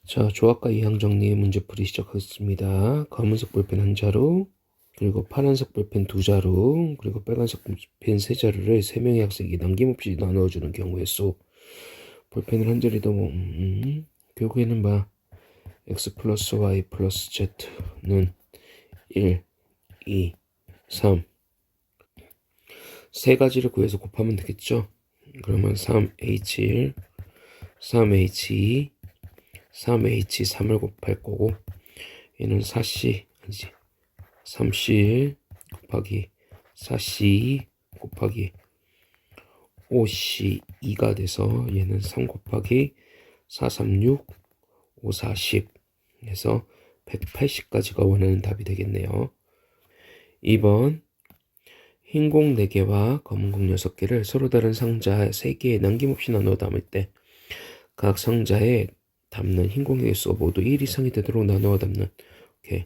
자, 조합과 이항 정리의 문제풀이 시작하겠습니다. 검은색 볼펜 한 자루, 그리고 파란색 볼펜 두 자루, 그리고 빨간색 볼펜 세 자루를 세 명의 학생이 남김없이 나누어주는 경우의 수. 볼펜을 한 자리 더 결국에는 x 플러스 y 플러스 z는 1, 2, 3. 세 가지를 구해서 곱하면 되겠죠? 그러면 3h1, 3h2, 3h3을 곱할 거고, 얘는 4c, 아니지, 3c1 곱하기 4c2 곱하기 5c2가 돼서 얘는 3 곱하기 436, 540 해서 180까지가 원하는 답이 되겠네요. 2번 흰 공 4개와 검은 공 6개를 서로 다른 상자 3개에 남김없이 나누어 담을 때 각 상자에 담는 흰 공의 개수가 모두 1 이상이 되도록 나누어 담는. 오케이.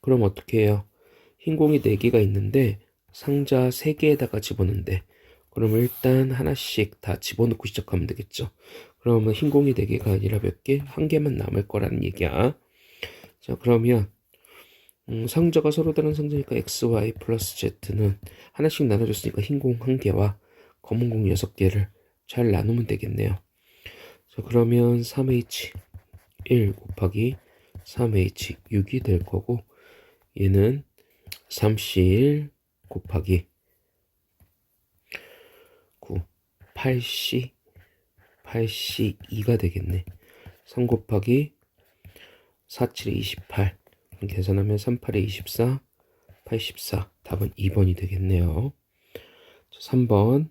그럼 어떻게 해요? 흰 공이 4개가 있는데 상자 3개에다가 집어넣는데, 그러면 일단 하나씩 다 집어넣고 시작하면 되겠죠. 그러면 흰 공이 4개가 아니라 몇 개? 1개만 남을 거라는 얘기야. 자, 그러면 상자가 서로 다른 상자니까 x, y 플러스 z는 하나씩 나눠줬으니까 흰 공 1개와 검은 공 6개를 잘 나누면 되겠네요. 자, 그러면 3h1 곱하기 3h6이 될 거고, 얘는 3c1 곱하기 9, 8c2가 되겠네. 3 곱하기 4, 7에 28. 계산하면 3, 8에 24, 84. 답은 2번이 되겠네요. 3번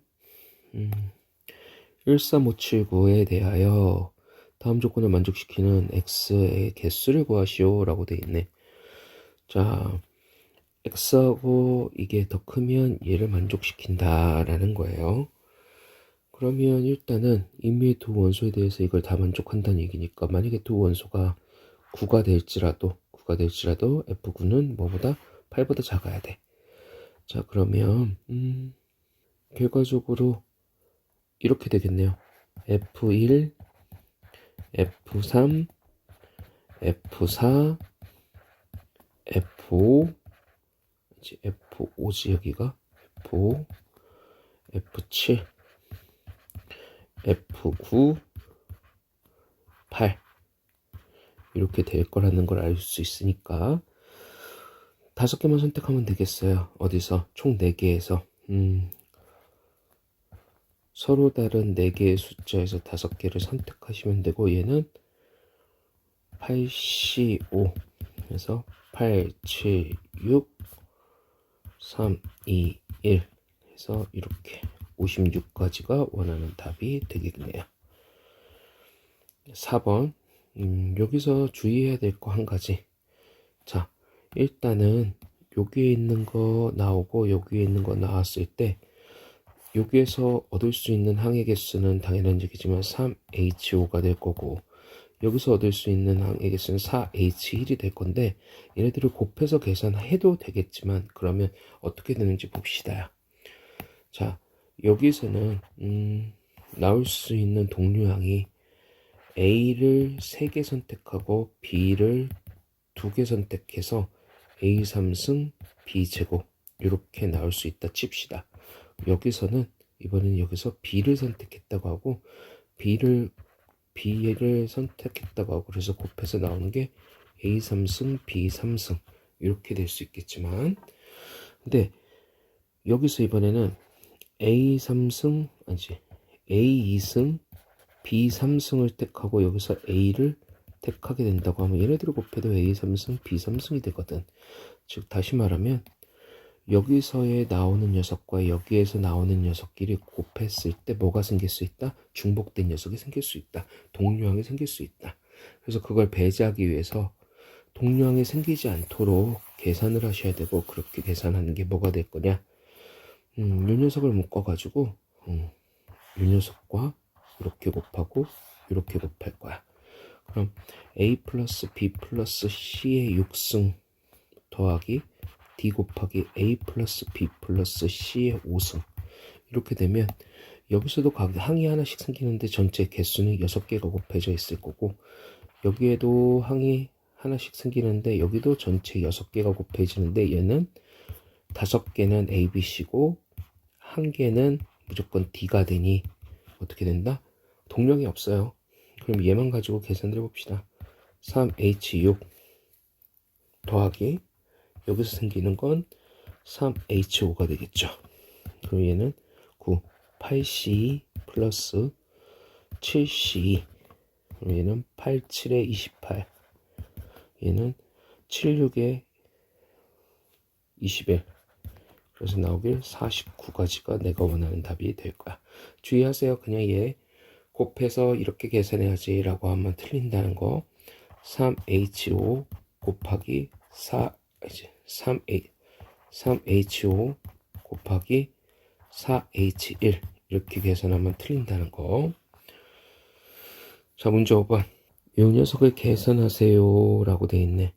13579에 대하여 다음 조건을 만족시키는 x의 개수를 구하시오 라고 되어 있네. 자, x하고 이게 더 크면 얘를 만족시킨다 라는 거예요. 그러면 일단은 임의의 두 원소에 대해서 이걸 다 만족한다는 얘기니까, 만약에 두 원소가 9가 될지라도 f9는 뭐보다 8보다 작아야 돼. 자, 그러면 결과적으로 이렇게 되겠네요. f1, f3, f4, f5, f5지 여기가 f5, f7, f9, 8 이렇게 될 거라는 걸 알 수 있으니까 5개만 선택하면 되겠어요. 어디서? 총 4개에서 서로 다른 4개의 숫자에서 5개를 선택하시면 되고, 얘는 8C5 해서 8, 7, 6, 3, 2, 1 해서 이렇게 56까지가 원하는 답이 되겠네요. 4번 여기서 주의해야 될 거 한 가지. 자, 일단은 여기에 있는 거 나오고 여기에 있는 거 나왔을 때 여기에서 얻을 수 있는 항의 개수는 당연한 얘기지만 3H5가 될 거고, 여기서 얻을 수 있는 항의 개수는 4H1이 될 건데, 얘네들을 곱해서 계산해도 되겠지만 그러면 어떻게 되는지 봅시다. 자, 여기서는 나올 수 있는 동류항이 A를 3개 선택하고 B를 2개 선택해서 A 3승 B 제곱 이렇게 나올 수 있다 칩시다. 여기서는 이번에는 여기서 B를 선택했다고 하고 B를 선택했다고 하고, 그래서 곱해서 나오는 게 A 3승 B 3승 이렇게 될 수 있겠지만, 근데 여기서 이번에는 A 3승 아니지 A 2승 B 3승을 택하고 여기서 A를 택하게 된다고 하면 얘네들을 곱해도 A 3승 B 3승이 되거든. 즉 다시 말하면 여기서에 나오는 녀석과 여기에서 나오는 녀석끼리 곱했을 때 뭐가 생길 수 있다? 중복된 녀석이 생길 수 있다. 동류항이 생길 수 있다. 그래서 그걸 배제하기 위해서 동류항이 생기지 않도록 계산을 하셔야 되고, 그렇게 계산하는 게 뭐가 될 거냐? 이 녀석을 묶어가지고 이 녀석과 이렇게 곱하고 이렇게 곱할 거야. 그럼 A 플러스 B 플러스 C의 6승 더하기 D 곱하기 A 플러스 B 플러스 C의 5승. 이렇게 되면 여기서도 항이 하나씩 생기는데 전체 개수는 6개가 곱해져 있을 거고, 여기에도 항이 하나씩 생기는데 여기도 전체 6개가 곱해지는데 얘는 5개는 A, B, C고 1개는 무조건 D가 되니 어떻게 된다? 동력이 없어요. 그럼 얘만 가지고 계산을 해봅시다. 3H6 더하기 여기서 생기는 건 3H5가 되겠죠. 그럼 얘는 9, 8C 플러스 7C. 그럼 얘는 8, 7에 28. 얘는 7, 6에 21. 그래서 나오길 49가지가 내가 원하는 답이 될 거야. 주의하세요. 그냥 얘 곱해서 이렇게 계산해야지 라고 하면 틀린다는 거. 3H5 곱하기 3H5 곱하기 4H1 이렇게 계산하면 틀린다는 거. 자, 문제 5번. 이 녀석을 계산하세요 라고 돼 있네.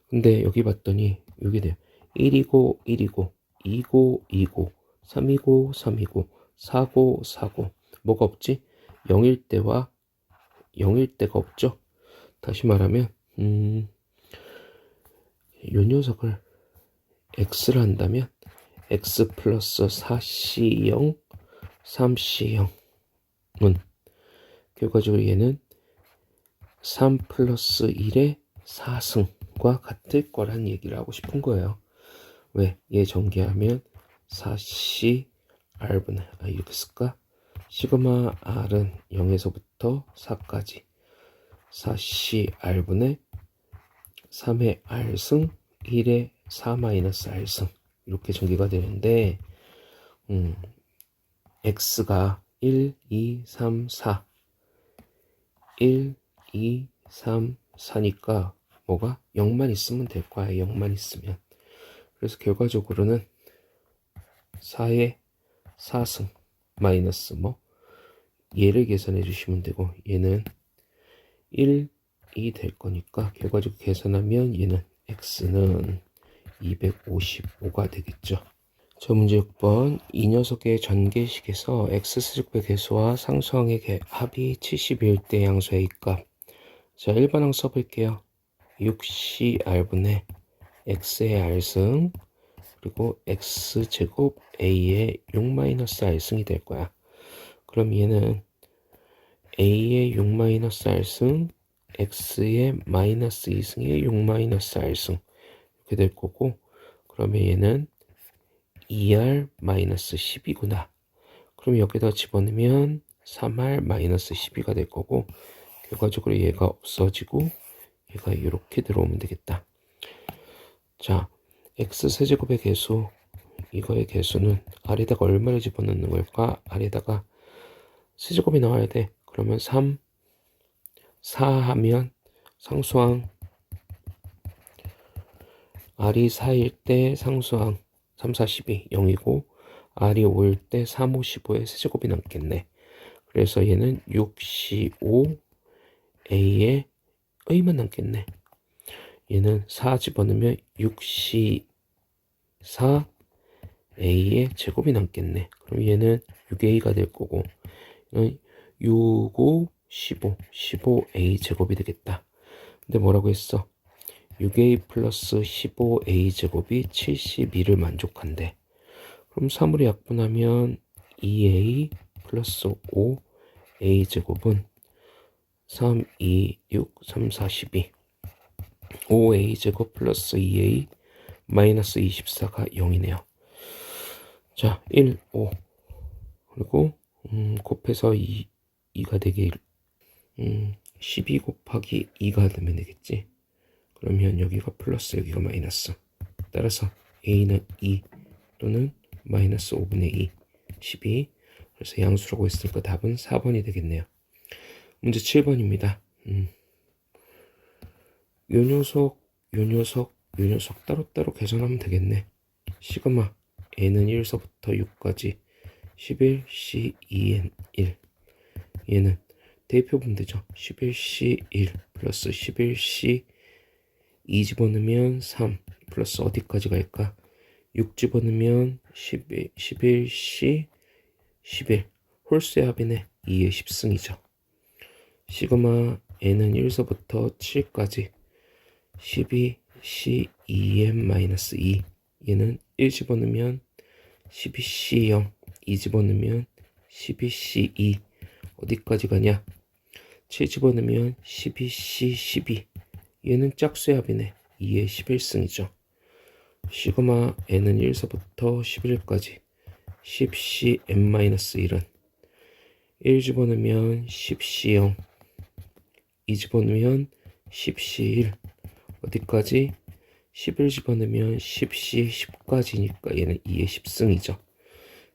근데 여기 봤더니 여기 돼요. 1이고 1이고 2고 2고 3이고 3이고 4고 4고 뭐가 없지? 0일 때와 0일 때가 없죠. 다시 말하면 이 녀석을 x를 한다면 x 플러스 4c0 3c0은 결과적으로 얘는 3 플러스 1의 4승과 같을 거란 얘기를 하고 싶은 거예요. 왜? 얘 전개하면 4c r분의 이렇게 쓸까? 시그마 r은 0에서부터 4까지 4c r분의 3의 r승 1의 4 마이너스 r승 이렇게 전개가 되는데 x가 1, 2, 3, 4 1, 2, 3, 4니까 뭐가? 0만 있으면 될 거야. 0만 있으면. 그래서 결과적으로는 4의 4승 마이너스 얘를 계산해 주시면 되고 얘는 1이 될 거니까 결과적으로 계산하면 얘는 x는 255가 되겠죠. 자, 문제 6번. 이 녀석의 전개식에서 x세제곱의 개수와 상수항의 합이 71대 양수 A값. 자, 1번항 써볼게요. 6CR분의 x의 r승 그리고 x제곱 a의 6-r승이 될 거야. 그럼 얘는 a의 6-r승 x의 마이너스 2승의 6-r승 이렇게 될 거고, 그러면 얘는 2r-12구나. 그럼 여기다 집어넣으면 3r-12가 될 거고, 결과적으로 얘가 없어지고 얘가 이렇게 들어오면 되겠다. 자, x세제곱의 개수, 이거의 개수는 아래다가 얼마를 집어넣는 걸까? 아래다가 세제곱이 나와야 돼. 그러면 3, 4 하면 상수항 r이 4일 때 상수항 3, 4, 12, 0이고 r이 5일 때 3, 5, 15의 세제곱이 남겠네. 그래서 얘는 6, C, 5, A의 A만 남겠네. 얘는 4 집어넣으면 6C, 4, A의 제곱이 남겠네. 그럼 얘는 6A가 될 거고, 6, 5, 15, 15A 제곱이 되겠다. 근데 뭐라고 했어? 6A 플러스 15A 제곱이 72를 만족한대. 그럼 3으로 약분하면 2A 플러스 5A 제곱은 3, 2, 6, 3, 4, 12 5A 제곱 플러스 2A 마이너스 24가 0이네요. 자, 1, 5 그리고 곱해서 2가 되게 12 곱하기 2가 되면 되겠지. 그러면 여기가 플러스 여기가 마이너스. 따라서 A는 2 또는 마이너스 5분의 2 12. 그래서 양수라고 했으니까 답은 4번이 되겠네요. 문제 7번입니다. 요 녀석 따로따로 계산하면 되겠네. 시그마 N은 1서부터 6까지 11C 2N 1. 얘는 대입해보면 되죠. 11C 1 플러스 11C 2 집어넣으면 3 플러스 어디까지 갈까? 6 집어넣으면 11, 11C 11 홀수의 합이네. 2의 10승이죠. 시그마 n은 1서부터 7까지 12C2n-2 얘는 1 집어넣으면 12C0 2 집어넣으면 12C2 어디까지 가냐? 7 집어넣으면 12C12 얘는 짝수의 합이네. 2의 11승이죠. 시그마 n은 1서부터 11까지 10cn-1은 1 집어넣으면 10c0 2 집어넣으면 10c1 어디까지? 11 집어넣으면 10c10까지니까 얘는 2의 10승이죠.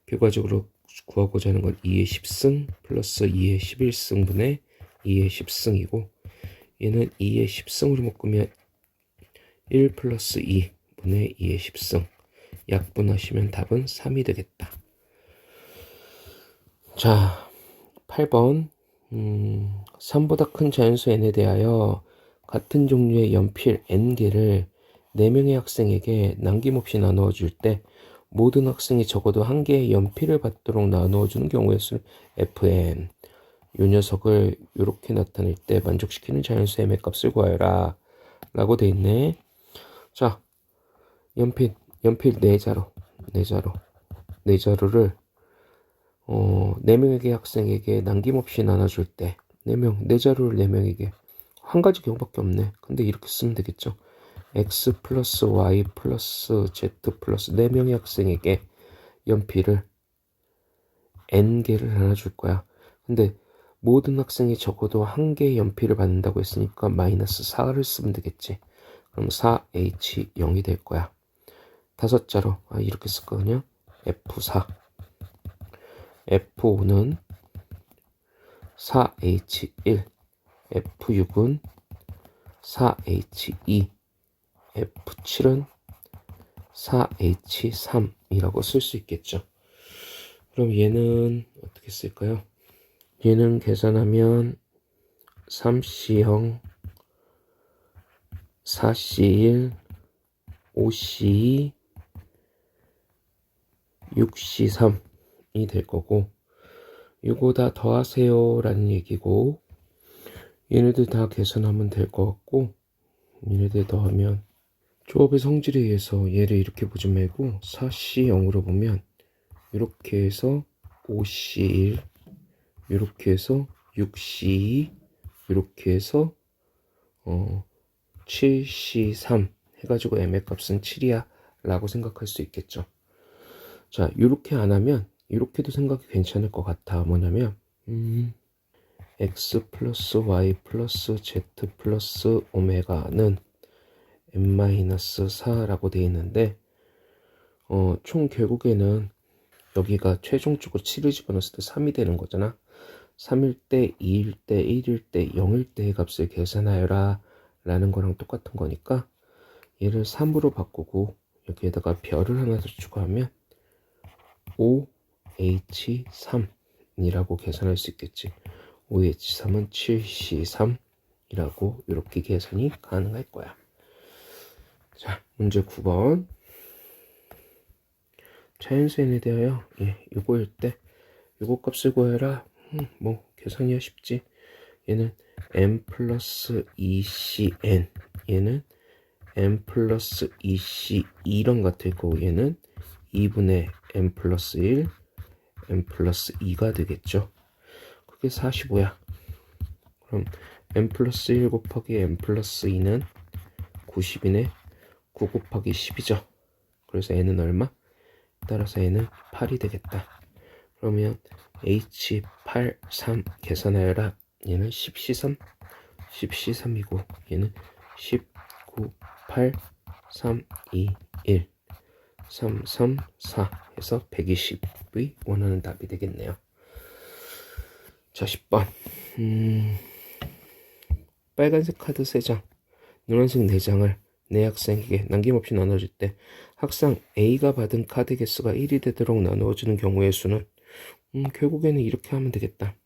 결과적으로 구하고자 하는 건 2의 10승 플러스 2의 11승분의 2의 10승이고 얘는 2의 10승으로 묶으면 1 플러스 2분의 2의 10승 약분하시면 답은 3이 되겠다. 자, 8번 3보다 큰 자연수 n에 대하여 같은 종류의 연필 n개를 4명의 학생에게 남김없이 나누어 줄 때 모든 학생이 적어도 한 개의 연필을 받도록 나누어 주는 경우의 수 fn. 이 녀석을 이렇게 나타낼 때 만족시키는 자연수 m의 값을 구하여라 라고 돼 있네. 자, 연필 4자루를 4명에게 학생에게 남김없이 나눠줄 때 4자루를 4명에게 한 가지 경우밖에 없네. 근데 이렇게 쓰면 되겠죠. x 플러스 y 플러스 z 플러스 4명의 학생에게 연필을 n개를 나눠줄 거야. 근데 모든 학생이 적어도 한 개의 연필을 받는다고 했으니까 마이너스 4를 쓰면 되겠지. 그럼 4h0이 될 거야. 5자루 이렇게 쓸 거냐? f4 F5는 4H1 F6은 4H2 F7은 4H3이라고 쓸 수 있겠죠. 그럼 얘는 어떻게 쓸까요? 얘는 계산하면 3C0 4C1 5C2 6C3이 될 거고 이거 다 더하세요 라는 얘기고 얘네들 다 계산하면 될 것 같고 얘네들 더하면 조합의 성질에 의해서 얘를 이렇게 보지 말고 4C0으로 보면 이렇게 해서 5C1 이렇게 해서 6C2 이렇게 해서 7C3 해가지고 m의 값은 7이야 라고 생각할 수 있겠죠. 자, 이렇게 안 하면 이렇게도 생각이 괜찮을 것 같아. 뭐냐면 x 플러스 y 플러스 z 플러스 오메가는 n-4라고 되어 있는데 총 결국에는 여기가 최종적으로 7을 집어넣었을 때 3이 되는 거잖아. 3일 때, 2일 때, 1일 때, 0일 때의 값을 계산하여라 라는 거랑 똑같은 거니까 얘를 3으로 바꾸고 여기에다가 별을 하나 더 추가하면 5H3이라고 계산할 수 있겠지. 5H3은 7C3이라고 이렇게 계산이 가능할 거야. 자, 문제 9번. 자연수 n에 대하여 이거일 때 이거 값을 구해라. 뭐 계산이 쉽지. 얘는 n 플러스 2cn 얘는 n 플러스 2c2랑 같을 거고 얘는 2분의 n 플러스 1 n 플러스 2가 되겠죠. 그게 45야. 그럼 n 플러스 1 곱하기 n 플러스 2는 90이네. 9 곱하기 10이죠. 그래서 n은 얼마? 따라서 n은 8이 되겠다. 그러면 H83 계산하여라. 얘는 10C3 10C3이고 얘는 19 8 3 2 1 3 3 4 해서 120의 원하는 답이 되겠네요. 자, 10번 빨간색 카드 3장 노란색 4장을 내 학생에게 남김없이 나눠줄 때 학생 A가 받은 카드 개수가 1이 되도록 나누어주는 경우의 수는 결국에는 이렇게 하면 되겠다.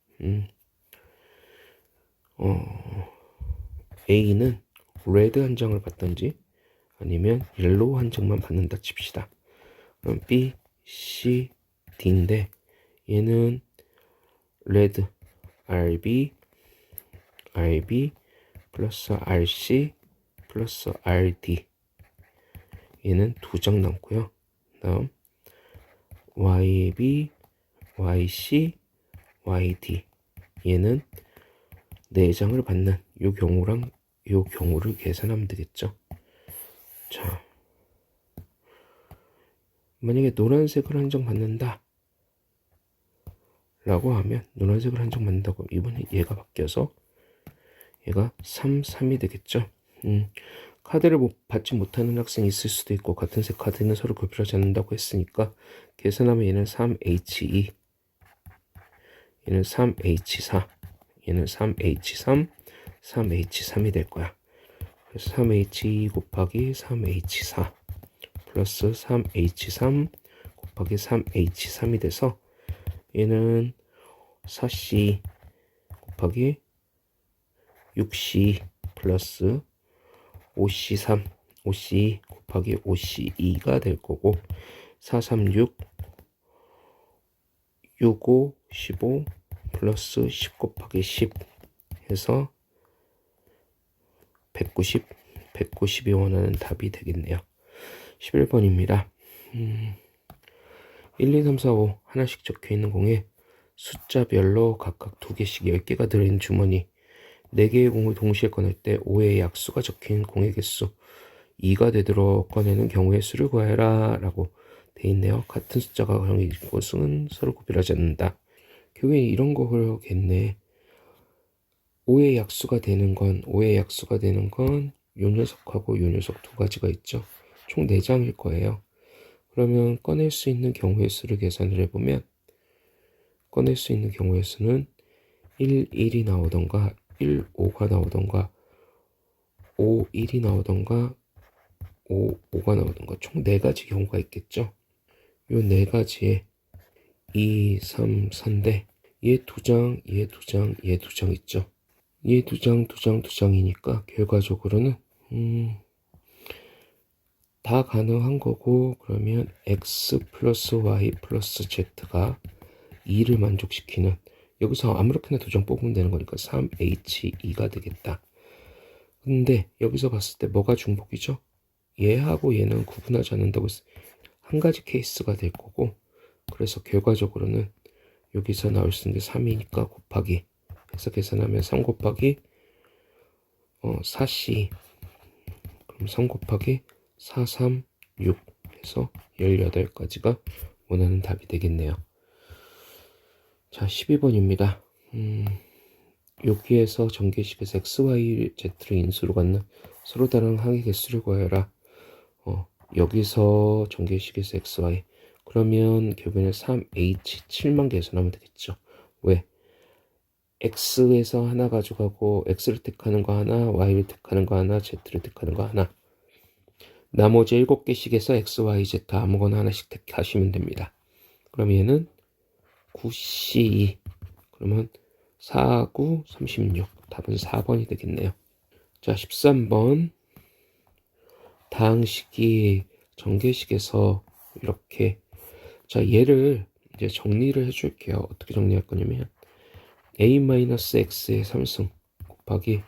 A는 레드 한 장을 받든지 아니면 옐로우 한 장만 받는다 칩시다. 그럼 B, C, D인데 얘는 레드 RB 플러스 RC 플러스 RD 얘는 2장 남고요. 다음 YB YC YD 얘는 4장을 받는 요 경우랑 요 경우를 계산하면 되겠죠. 자, 만약에 노란색을 한 장 받는다 라고 하면 노란색을 한 장 받는다고 이번에 얘가 바뀌어서 얘가 3, 3이 되겠죠. 카드를 받지 못하는 학생이 있을 수도 있고 같은 색 카드는 서로 구별하지 않는다고 했으니까 계산하면 얘는 3H2 얘는 3H4 얘는 3H3 3H3이 될 거야. 그래서 3H2 곱하기 3H4 플러스 3H3 곱하기 3H3이 돼서 얘는 4C 곱하기 6C 플러스 5C3 5C 곱하기 5C2가 될 거고 436 65 15 플러스 10 곱하기 10 해서 190이 원하는 답이 되겠네요. 11번입니다. 1, 2, 3, 4, 5 하나씩 적혀있는 공에 숫자별로 각각 2개씩 10개가 들어있는 주머니 4개의 공을 동시에 꺼낼 때 5의 약수가 적힌 공의 개수 2가 되도록 꺼내는 경우의 수를 구하라 라고 돼 있네요. 같은 숫자가 정해진 곳은 서로 구별하지 않는다. 결국에 이런 거겠네. 5의 약수가 되는 건 요 녀석하고 요 녀석 2가지가 있죠. 총 4장일 거예요. 그러면 꺼낼 수 있는 경우의 수를 계산을 해보면 꺼낼 수 있는 경우의 수는 1, 1이 나오던가 1, 5가 나오던가 5, 1이 나오던가 5, 5가 나오던가 총 4가지 경우가 있겠죠. 요 4가지에 2, 3, 4인데 얘 2장, 얘 2장, 얘 2장 있죠. 얘 2장, 2장, 2장이니까 결과적으로는 다 가능한 거고 그러면 x 플러스 y 플러스 z가 2를 만족시키는 여기서 아무렇게나 2장 뽑으면 되는 거니까 3h2가 되겠다. 근데 여기서 봤을 때 뭐가 중복이죠? 얘하고 얘는 구분하지 않는다고 한 가지 케이스가 될 거고 그래서 결과적으로는 여기서 나올 수 있는 게 3이니까 곱하기 해서 계산하면 3 곱하기 4c 그럼 3 곱하기 4, 3, 6 해서 18가지가 원하는 답이 되겠네요. 자 12번입니다. 여기에서 전개식에서 x, y, z를 인수로 갖는 서로 다른 항의 개수를 구하여라. 여기서 전개식에서 x, y 그러면 결국에는 3h7만 계산하면 되겠죠. 왜? x에서 하나 가져가고 x를 택하는 거 하나, y를 택하는 거 하나, z를 택하는 거 하나 나머지 7개씩에서 x, y, z 아무거나 하나씩 택하시면 됩니다. 그럼 얘는 9c2 그러면 4, 9, 36 답은 4번이 되겠네요. 자 13번 다항식이 전개식에서 이렇게 자 얘를 이제 정리를 해줄게요. 어떻게 정리할 거냐면 a-x의 3승 곱하기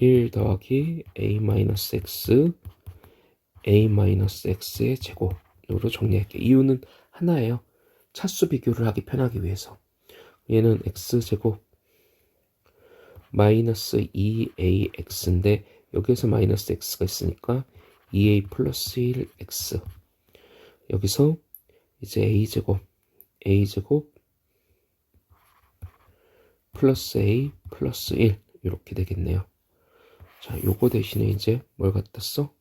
1 더하기 a-x a-x의 제곱으로 정리할게요. 이유는 하나예요. 차수 비교를 하기 편하기 위해서. 얘는 x제곱 마이너스 2ax인데 여기에서 마이너스 x가 있으니까 2a 플러스 1x 여기서 이제 a제곱 플러스 a 플러스 1 이렇게 되겠네요. 자 요거 대신에 이제 뭘 갖다 써?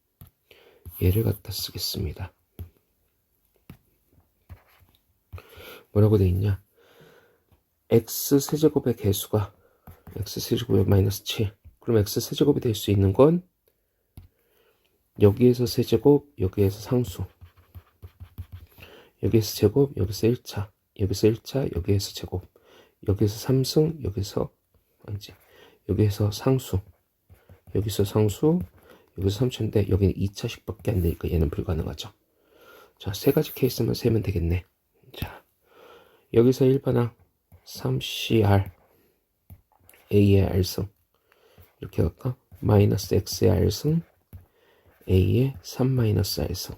얘를 갖다 쓰겠습니다. 뭐라고 돼 있냐? x 세제곱의 개수가 x 세제곱의 마이너스 7 그럼 x 세제곱이 될 수 있는 건 여기에서 세제곱 여기에서 상수 여기에서 제곱 여기서 1차 여기서 1차 여기에서 제곱 여기에서 3승 여기서 아니지 여기에서 상수 여기서 상수 여기서 3차인데 여기는 2차식밖에 안 되니까 얘는 불가능하죠. 자, 세 가지 케이스만 세면 되겠네. 자, 여기서 일반항 3CR A의 R승 이렇게 할까? 마이너스 X의 R승 A의 3-R승.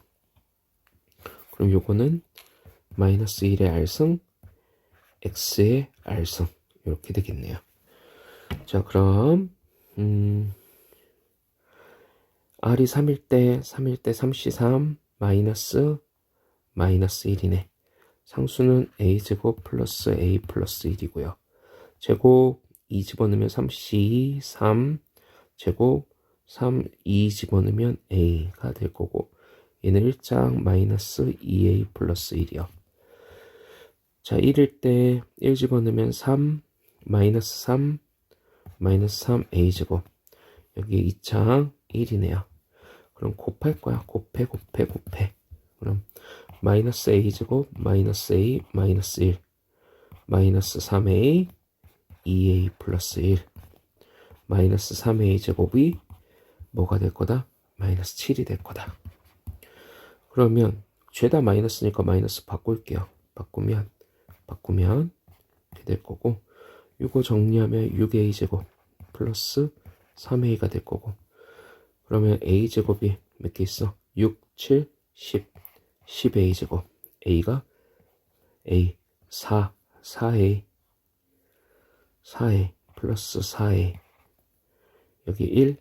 그럼 요거는 마이너스 1의 R승 X의 R승 이렇게 되겠네요. 자, 그럼 R이 3일 때 3C3 마이너스 1이네. 상수는 A제곱 플러스 A 플러스 1이고요. 제곱 2 집어넣으면 3C 3 제곱 3, 2 집어넣으면 A가 될 거고, 얘는 1장 마이너스 2A 플러스 1이요. 자, 1일 때 1 집어넣으면 3 마이너스 3 A 제곱. 여기 2창 1이네요. 그럼 곱할 거야. 곱해. 그럼 마이너스 A 제곱 마이너스 A 마이너스 1 마이너스 3A 2A 플러스 1 마이너스 3A 제곱이 뭐가 될 거다? 마이너스 7이 될 거다. 그러면 죄다 마이너스니까 마이너스 바꿀게요. 바꾸면 이렇게 될 거고, 이거 정리하면 6A 제곱 플러스 3A가 될 거고, 그러면 A 제곱이 몇 개 있어? 6, 7, 10 10A 제곱. A가 A 4A 플러스 4A 여기 1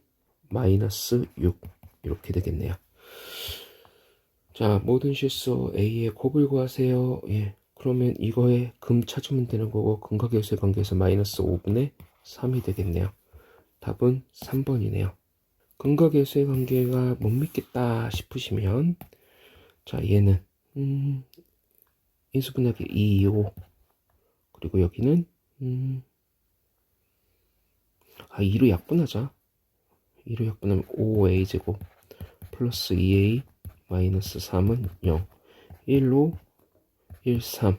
마이너스 6 이렇게 되겠네요. 자, 모든 실수 A의 곱을 구하세요. 예, 그러면 이거에 금 찾으면 되는 거고, 근과 계수의 관계에서 마이너스 5분의 3이 되겠네요. 답은 3번이네요. 근과 계수의 관계가 못 믿겠다 싶으시면, 자, 얘는 인수분해하기 2, 5 그리고 여기는 2로 약분하자. 2로 약분하면 5A 제곱 플러스 2A 마이너스 3은 0 1로 1, 3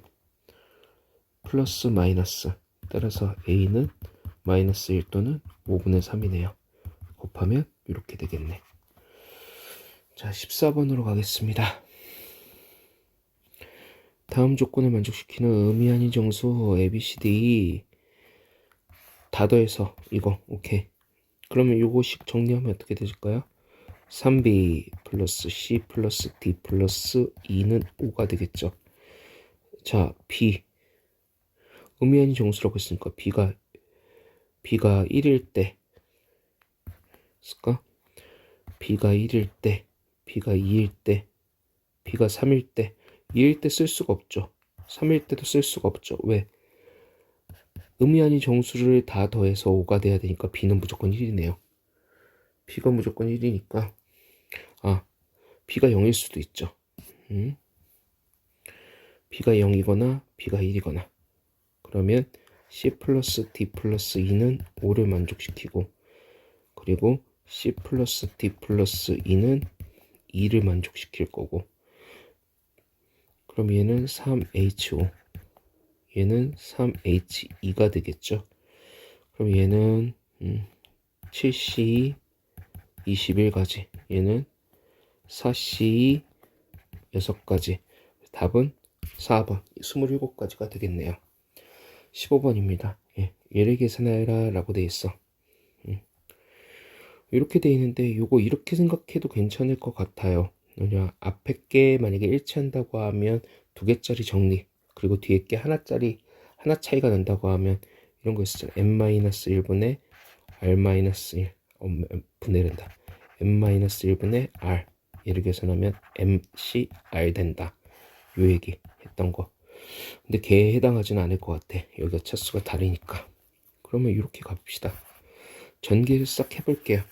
플러스 마이너스, 따라서 A는 마이너스 1 또는 5분의 3이네요. 곱하면 이렇게 되겠네. 자, 14번으로 가겠습니다. 다음 조건을 만족시키는 의미 아닌 정수 ABCD 다 더해서 이거 오케이. 그러면 요거식 정리하면 어떻게 되실까요? 3B 플러스 C 플러스 D 플러스 2는 5가 되겠죠. 자, B 의미 아닌 정수라고 했으니까 B가 1일 때 쓸까? B가 1일 때, B가 2일 때, B가 3일 때, 2일 때 쓸 수가 없죠. 3일 때도 쓸 수가 없죠. 왜? 의미 아닌 정수를 다 더해서 5가 돼야 되니까 B는 무조건 1이네요. B가 무조건 1이니까 B가 0일 수도 있죠. B가 0이거나 B가 1이거나. 그러면 C 플러스 D 플러스 2는 5를 만족시키고, 그리고 C 플러스 D 플러스 2는 2를 만족시킬 거고, 그럼 얘는 3H5 얘는 3H2가 되겠죠. 그럼 얘는 7C 21가지, 얘는 4C 6가지. 답은 4번 27가지가 되겠네요. 15번입니다. 예, 얘를 계산하라 라고 돼 있어. 이렇게 돼 있는데 요거 이렇게 생각해도 괜찮을 것 같아요. 뭐냐, 앞에 게 만약에 일치한다고 하면 2개짜리 정리, 그리고 뒤에 게 하나 차이가 난다고 하면 이런 거 있었잖아. n-1분의 r-1 분해된다. n-1분의 r 얘를 계산하면 mcr 된다. 요 얘기 했던 거. 근데 걔에 해당하지는 않을 것 같아. 여기가 차수가 다르니까. 그러면 이렇게 가봅시다. 전개를 싹 해볼게요.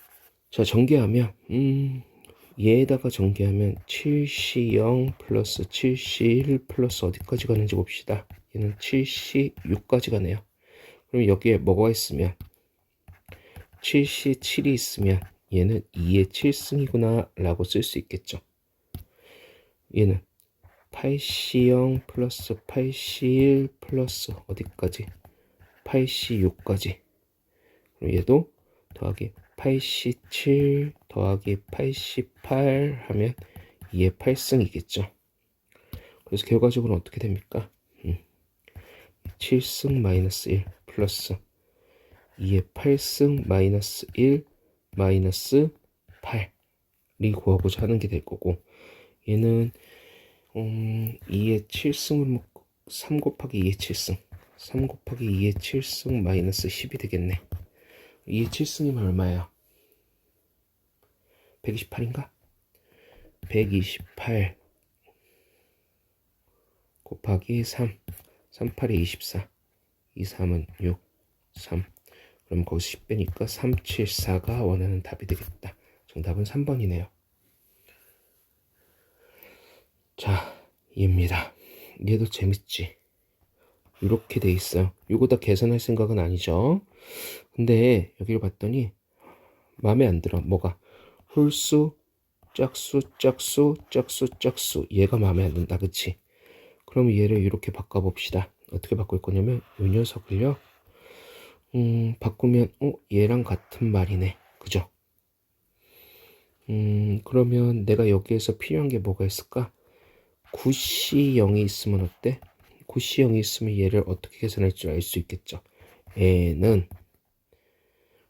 자, 전개하면 얘에다가 전개하면 7C0 플러스 7C1 플러스 어디까지 가는지 봅시다. 얘는 7C6까지 가네요. 그럼 여기에 뭐가 있으면 7C7이 있으면 얘는 2의 7승이구나 라고 쓸 수 있겠죠. 얘는 8C0 플러스 8C1 플러스 어디까지? 8C6까지. 그럼 얘도 더하기 87 더하기 88 하면 2의 8승이겠죠. 그래서 결과적으로 어떻게 됩니까? 7승 마이너스 1 플러스 2의 8승 마이너스 1 마이너스 8이 구하고자 하는 게 될 거고, 얘는 2의 7승을 묶고 3 곱하기 2의 7승 3 곱하기 2의 7승 마이너스 10이 되겠네. 2의 7승이면 얼마예요? 128인가? 128 곱하기 3 38에 24 2, 3은 6 3 그럼 거기서 10 빼니까 374가 원하는 답이 되겠다. 정답은 3번이네요. 자, 얘입니다. 얘도 재밌지? 이렇게 돼 있어요. 이거 다 계산할 생각은 아니죠. 근데 여기를 봤더니 마음에 안 들어. 뭐가? 홀수, 짝수, 짝수, 짝수, 짝수. 얘가 마음에 안 든다. 그치? 그럼 얘를 이렇게 바꿔봅시다. 어떻게 바꿀 거냐면 이 녀석을요. 바꾸면 얘랑 같은 말이네. 그죠? 그러면 내가 여기에서 필요한 게 뭐가 있을까? 9C 0이 있으면 어때? 9C 0이 있으면 얘를 어떻게 계산할 줄 알 수 있겠죠? 얘는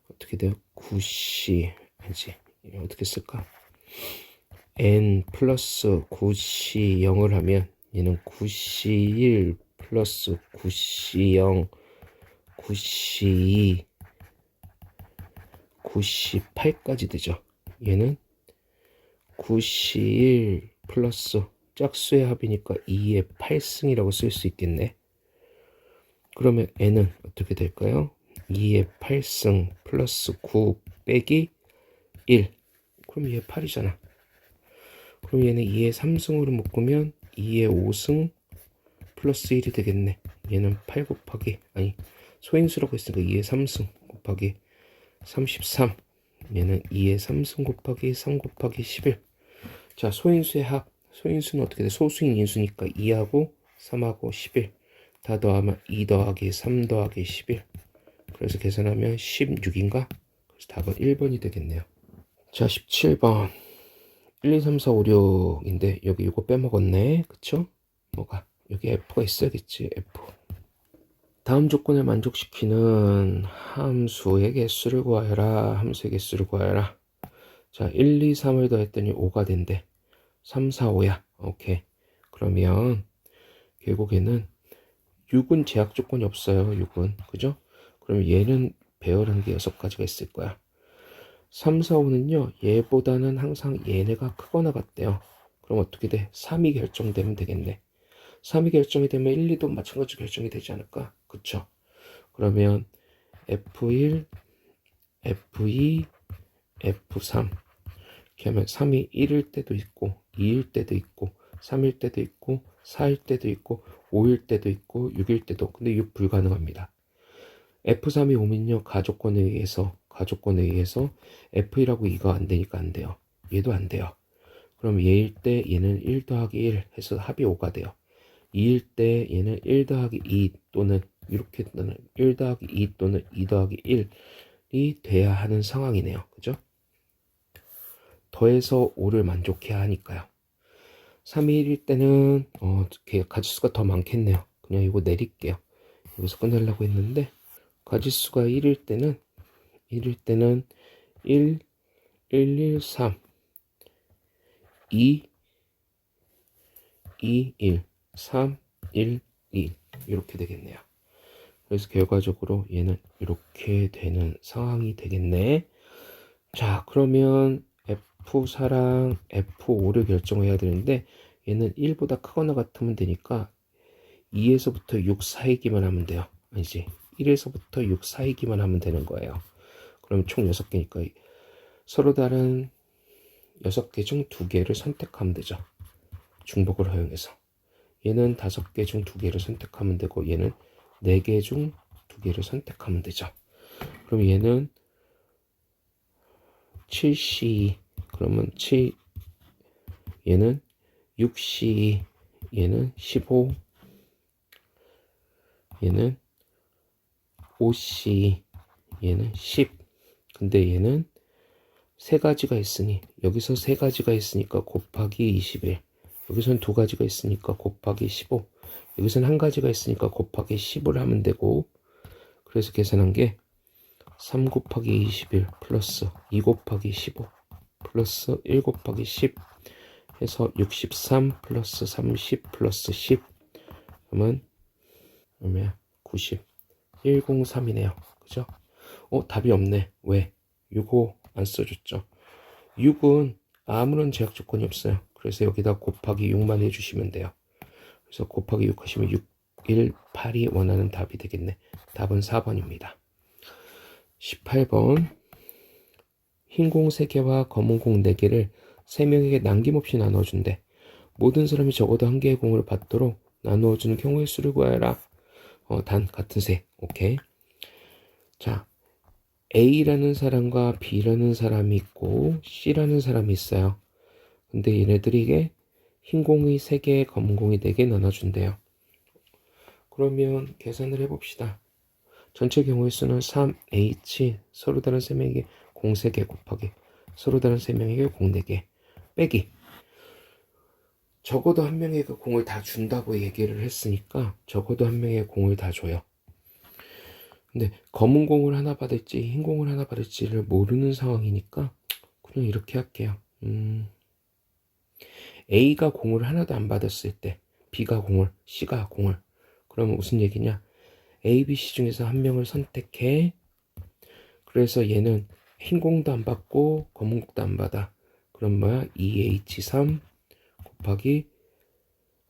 어떻게 돼요? 9C 알지? 어떻게 쓸까? n 플러스 9C 0을 하면 얘는 9C 1 플러스 9C 0 9C 2 9C 8까지 되죠. 얘는 9C 1 플러스 짝수의 합이니까 2의 8승이라고 쓸 수 있겠네. 그러면 n은 어떻게 될까요? 2의 8승 플러스 9 빼기 1. 그럼 얘 8이잖아. 그럼 얘는 2의 3승으로 묶으면 2의 5승 플러스 1이 되겠네. 얘는 8 곱하기 아니 소인수라고 했으니까 2의 3승 곱하기 33. 얘는 2의 3승 곱하기 3 곱하기 11. 자, 소인수의 합. 소인수는 어떻게 돼? 소수인 인수니까 2하고 3하고 11. 다 더하면 2 더하기 3 더하기 11. 그래서 계산하면 16인가? 그래서 답은 1번이 되겠네요. 자, 17번. 1, 2, 3, 4, 5, 6인데 여기 이거 빼먹었네. 그쵸? 뭐가? 여기 F가 있어야겠지. F. 다음 조건을 만족시키는 함수의 개수를 구하여라. 함수의 개수를 구하여라. 자, 1, 2, 3을 더했더니 5가 된대. 3, 4, 5야. 오케이. 그러면 결국에는 6은 제약 조건이 없어요. 6은. 그죠? 그럼 얘는 배열하는 게 6가지가 있을 거야. 3, 4, 5는요. 얘보다는 항상 얘네가 크거나 같대요. 그럼 어떻게 돼? 3이 결정되면 되겠네. 3이 결정이 되면 1, 2도 마찬가지로 결정이 되지 않을까? 그쵸? 그러면 F1, F2, F3 이렇게 하면 3이 1일 때도 있고 2일 때도 있고 3일 때도 있고 4일 때도 있고 5일 때도 있고 6일 때도. 근데 6 불가능합니다. F3이 오면요. 가족권에 의해서 F1하고 2가 안 되니까 안 돼요. 얘도 안 돼요. 그럼 얘일 때 얘는 1 더하기 1 해서 합이 5가 돼요. 2일 때 얘는 1 더하기 2 또는 이렇게 또는 1 더하기 2 또는 2 더하기 1이 돼야 하는 상황이네요. 그죠? 더해서 5를 만족해야 하니까요. 3이 1일 때는 가지수가 더 많겠네요. 그냥 이거 내릴게요. 여기서 끝내려고 했는데 가지수가 1일 때는 1, 1, 1, 3, 2, 2, 1, 3, 1, 2 이렇게 되겠네요. 그래서 결과적으로 얘는 이렇게 되는 상황이 되겠네. 자, 그러면 F4랑 F5를 결정해야 되는데 얘는 1보다 크거나 같으면 되니까 2에서부터 6 사이기만 하면 돼요. 아니지. 1에서부터 6 사이기만 하면 되는 거예요. 그럼 총 6개니까 서로 다른 6개 중 2개를 선택하면 되죠. 중복을 허용해서. 얘는 5개 중 2개를 선택하면 되고 얘는 4개 중 2개를 선택하면 되죠. 그럼 얘는 7C 그러면 7 얘는 6C 얘는 15 얘는 5C 얘는 10. 근데 얘는 3가지가 있으니 여기서 3가지가 있으니까 곱하기 21 여기선 두 가지가 있으니까 곱하기 15. 여기선 한 가지가 있으니까 곱하기 10을 하면 되고, 그래서 계산한 게 3 곱하기 21 플러스 2 곱하기 15 플러스 1 곱하기 10 해서 63 플러스 30 플러스 10 그러면 얼마야? 90. 103이네요. 그죠? 답이 없네. 왜? 6호 안 써줬죠. 6은 아무런 제약 조건이 없어요. 그래서 여기다 곱하기 6만 해주시면 돼요. 그래서 곱하기 6 하시면 6, 1, 8이 원하는 답이 되겠네. 답은 4번입니다. 18번. 흰 공 3개와 검은 공 4개를 3명에게 남김없이 나눠준대. 모든 사람이 적어도 1개의 공을 받도록 나누어주는 경우의 수를 구하여라. 단 같은 색. 오케이. 자, A라는 사람과 B라는 사람이 있고 C라는 사람이 있어요. 근데 얘네들에게 흰 공이 3개, 검은 공이 4개 나눠준대요. 그러면 계산을 해봅시다. 전체 경우의 수는 3H, 서로 다른 3명에게 공 3개 곱하기 서로 다른 3명에게 공 4개 빼기, 적어도 한 명에게 공을 다 준다고 얘기를 했으니까 적어도 한 명에게 공을 다 줘요. 근데 검은 공을 하나 받을지 흰 공을 하나 받을지를 모르는 상황이니까 그냥 이렇게 할게요. A가 공을 하나도 안 받았을 때 B가 공을, C가 공을, 그러면 무슨 얘기냐? A, B, C 중에서 한 명을 선택해. 그래서 얘는 흰 공도 안 받고 검은 공도 안 받아. 그럼 뭐야? 2H3 곱하기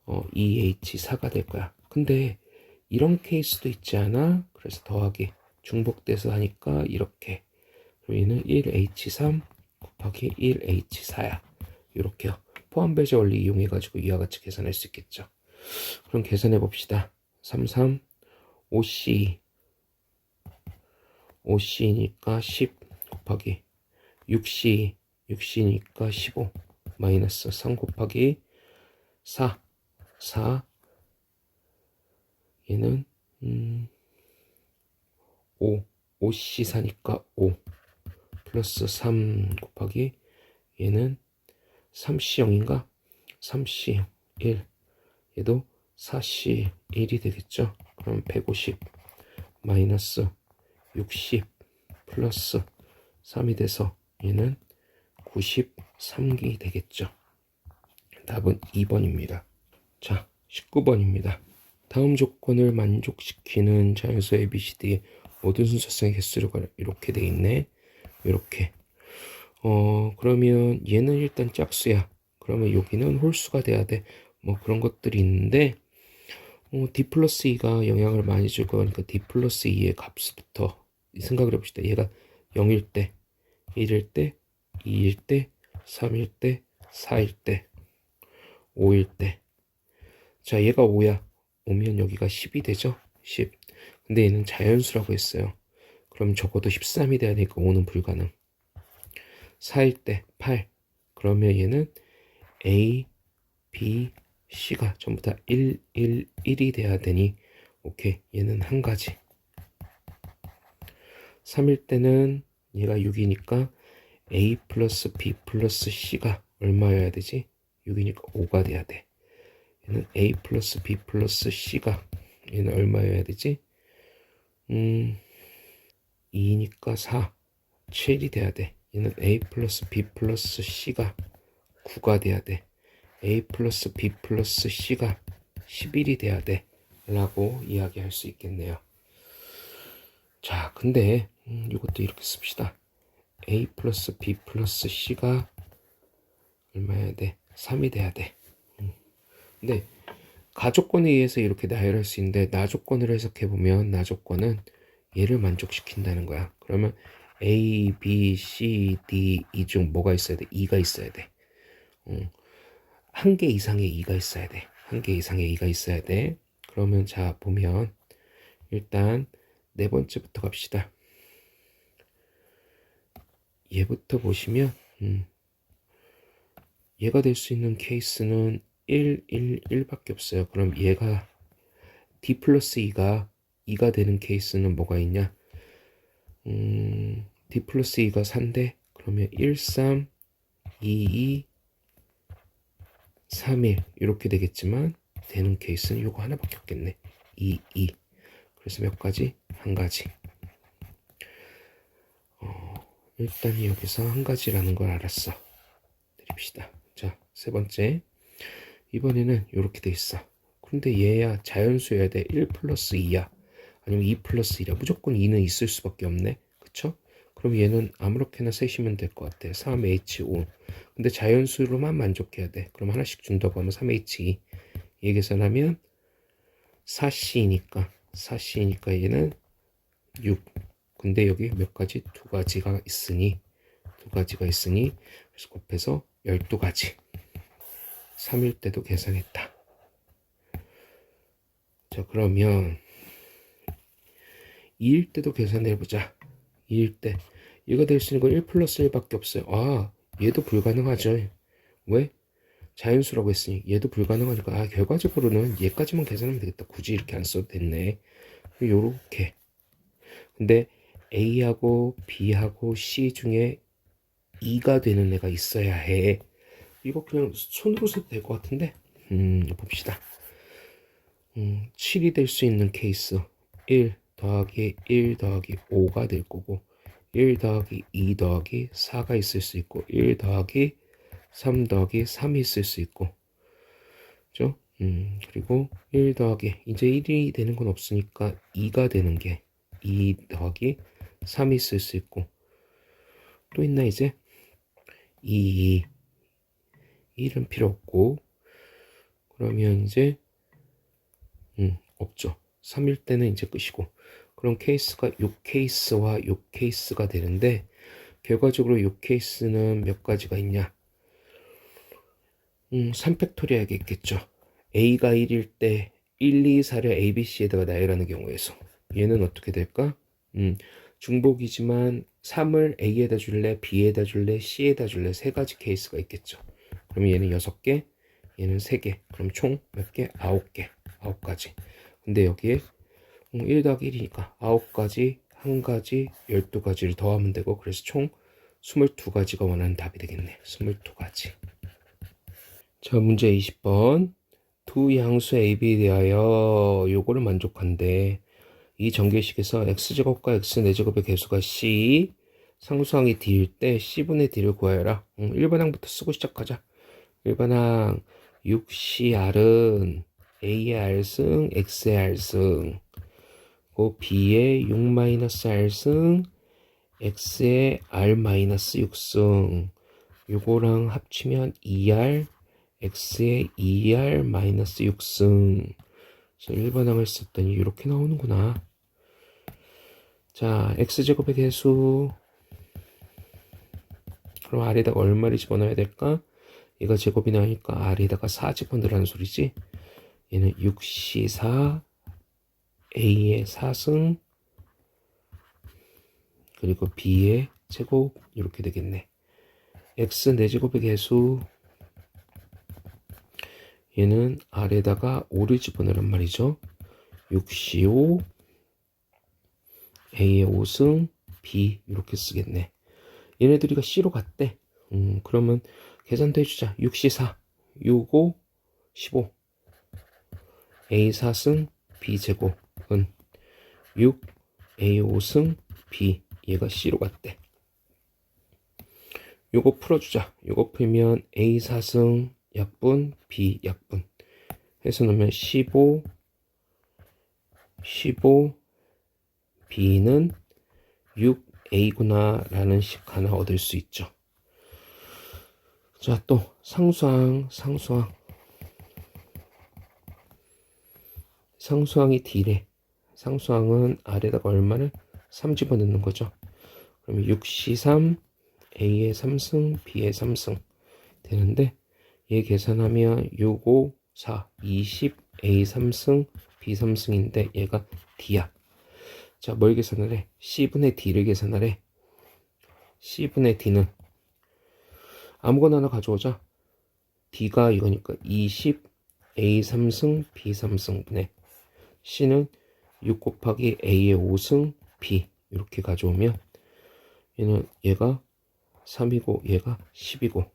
2H4가 될 거야. 근데 이런 케이스도 있지 않아? 그래서 더하기 중복돼서 하니까 이렇게. 그리고 얘는 1H3 곱하기 1H4야. 이렇게요. 포함 배제 원리 이용해가지고 이와 같이 계산할 수 있겠죠. 그럼 계산해 봅시다. 33 5C 5C니까 10 곱하기 6C니까 15 마이너스 3 곱하기 4 얘는 5C4니까 5 플러스 3 곱하기 얘는 3C0인가? 3C 1 얘도 4C1이 되겠죠. 그럼 150 마이너스 60 플러스 3이 돼서 얘는 93기 되겠죠. 답은 2번입니다. 자, 19번입니다. 다음 조건을 만족시키는 자연수 ABCD의 모든 순서성의 개수가 이렇게 돼 있네. 이렇게. 그러면 얘는 일단 짝수야. 그러면 여기는 홀수가 돼야 돼. 뭐 그런 것들이 있는데 D 플러스 2가 영향을 많이 줄 거니까 D 플러스 2의 값부터 생각을 해봅시다. 얘가 0일 때, 1일 때, 2일 때, 3일 때, 4일 때, 5일 때. 자, 얘가 5야. 오면 여기가 10이 되죠? 10. 근데 얘는 자연수라고 했어요. 그럼 적어도 13이 돼야 되니까 5는 불가능. 4일 때 8. 그러면 얘는 A, B, C가 전부 다 1, 1, 1이 돼야 되니 오케이. 얘는 한 가지. 3일 때는 얘가 6이니까 A 플러스 B 플러스 C가 얼마여야 되지? 6이니까 5가 돼야 돼. 얘는 A 플러스 B 플러스 C가 얘는 얼마여야 되지? 2니까 4, 7이 돼야 돼. 얘는 A 플러스 B 플러스 C가 9가 돼야 돼. A 플러스 B 플러스 C가 11이 돼야 돼. 라고 이야기할 수 있겠네요. 자, 근데 이것도 이렇게 씁시다. A 플러스 B 플러스 C가 얼마여야 돼? 3이 돼야 돼. 근데 가조건에 의해서 이렇게 나열할 수 있는데 나조건을 해석해보면 나조건은 얘를 만족시킨다는 거야. 그러면 A, B, C, D 이 중 뭐가 있어야 돼? 2가 있어야 돼. 한 개 이상의 2가 있어야 돼. 한 개 이상의 2가 있어야 돼. 그러면 자 보면 일단 네 번째부터 갑시다. 얘부터 보시면 얘가 될 수 있는 케이스는 1, 1, 1밖에 없어요. 그럼 얘가 D 플러스 2가 2가 되는 케이스는 뭐가 있냐? D 플러스 2가 4인데 그러면 1, 3, 2, 2, 3일 이렇게 되겠지만 되는 케이스는 요거 하나밖에 없겠네. 2, 2. 그래서 몇 가지? 한 가지. 일단 여기서 한 가지라는 걸 알았어. 내립시다. 자, 세 번째. 이번에는 이렇게 돼 있어. 근데 얘야 자연수여야 돼. 1 플러스 2야. 아니면 2 플러스 1이야. 무조건 2는 있을 수밖에 없네. 그쵸? 그럼 얘는 아무렇게나 세시면 될 것 같아. 3H5. 근데 자연수로만 만족해야 돼. 그럼 하나씩 준다고 하면 3H2. 얘 계산하면 4C니까 얘는 6. 근데 여기 몇 가지? 두 가지가 있으니 그래서 곱해서 12가지. 3일 때도 계산했다. 자, 그러면 2일 때도 계산해보자. 2일 때 얘가 될 수 있는 건 1 플러스 1밖에 없어요. 아, 얘도 불가능하죠. 왜? 자연수라고 했으니 얘도 불가능하니까 결과적으로는 얘까지만 계산하면 되겠다. 굳이 이렇게 안 써도 됐네. 요렇게. 근데 A하고 B하고 C 중에 2가 되는 애가 있어야 해. 이거 그냥 손으로 써도 될 것 같은데. 봅시다. 7이 될 수 있는 케이스 1 더하기 1 더하기 5가 될 거고 1 더하기 2 더하기 4가 있을 수 있고 1 더하기 3 더하기 3이 있을 수 있고 그죠? 그리고 1 더하기 이제 1이 되는 건 없으니까 2가 되는 게 2 더하기 3이 있을 수 있고 또 있나 이제 1은 필요 없고 그러면 이제 없죠. 3일 때는 이제 끝이고 그럼 케이스가 요 케이스와 요 케이스가 되는데 결과적으로 요 케이스는 몇 가지가 있냐 3팩토리얼이 있겠죠. A가 1일 때 1, 2, 4를 A, B, C에다가 나열하는 경우에서 얘는 어떻게 될까? 중복이지만 3을 A에다 줄래, B에다 줄래, C에다 줄래 세 가지 케이스가 있겠죠. 그럼 얘는 6개, 얘는 3개. 그럼 총 몇 개? 9개. 9가지. 근데 여기에 1 더하기 1이니까 9가지, 1가지, 12가지를 더하면 되고 그래서 총 22가지가 원하는 답이 되겠네. 22가지. 자, 문제 20번. 두 양수 AB에 대하여 요거를 만족한데 이 전개식에서 x제곱과 x 4제곱의 개수가 c 상수항이 d일 때 c분의 d를 구하여라. 1번항부터 쓰고 시작하자. 1번항 6cr은 a의 r승 x의 r승 그 b의 6-r승 x의 r-6승 요거랑 합치면 2r x의 2r-6승 1번항을 썼더니 이렇게 나오는구나. 자, x제곱의 개수 그럼 r에다가 얼마를 집어넣어야 될까? 얘가 제곱이 나오니까 r에다가 4 집어넣으라는 소리지. 얘는 6c4 a의 4승 그리고 b의 제곱 이렇게 되겠네. x 4제곱의 개수 얘는 r에다가 5를 집어넣으란 말이죠. 6c5 a의 5승 b 이렇게 쓰겠네. 얘네들이가 c로 갔대. 그러면 계산도 해주자. 6c4 6, 5, 15 a 4승 b 제곱은 6 a 5승 b 얘가 c로 갔대. 요거 풀어주자. 요거 풀면 a 4승 약분 b 약분 해서 넣으면 15 b는 6a구나 라는 식 하나 얻을 수 있죠. 자, 또 상수항이 d래. 상수항은 아래다가 얼마를? 3 집어넣는 거죠. 그러면 6c3 a의 3승 b의 3승 되는데 얘 계산하면 6, 5, 4, 20 a 3승 b 3승인데 얘가 d야. 자, 뭘 계산을 해? c분의 d를 계산을 해. c분의 d는 아무거나 하나 가져오자. d가 이거니까 20 a 3승 b 3승분의 c는 6 곱하기 a의 5승 b 이렇게 가져오면 얘는 얘가 3이고 얘가 10이고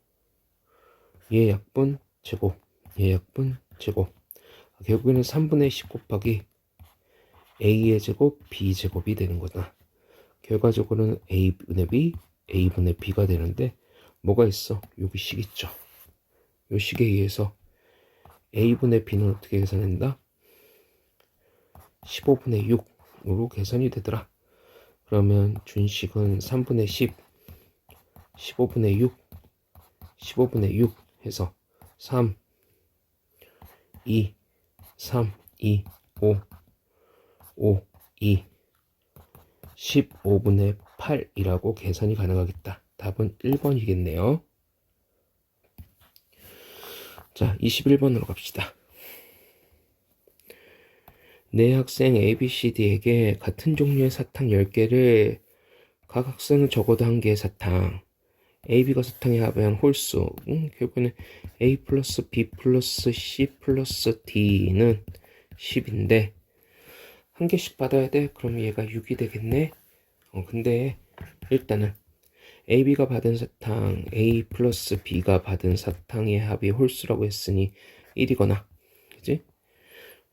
얘 약분 제곱 예약분 제곱. 결국에는 3분의 10 곱하기 a의 제곱 b제곱이 되는 거다. 결과적으로는 a분의 b, a분의 b가 되는데 뭐가 있어? 여기 식 있죠. 요 식에 의해서 a분의 b는 어떻게 계산한다? 15분의 6으로 계산이 되더라. 그러면 준식은 3분의 10, 15분의 6, 15분의 6 해서 3, 2, 3, 2, 5, 5, 2, 15분의 8이라고 계산이 가능하겠다. 답은 1번이겠네요. 자, 21번으로 갑시다. 네 학생 ABCD에게 같은 종류의 사탕 10개를 각 학생은 적어도 1개의 사탕, AB가 사탕에 합한 홀수, 결국에는 A 플러스 B 플러스 C 플러스 D는 10인데 1개씩 받아야 돼? 그럼 얘가 6이 되겠네? 근데 일단은 AB가 받은 사탕, A 플러스 B가 받은 사탕의 합이 홀수라고 했으니 1이거나, 그지?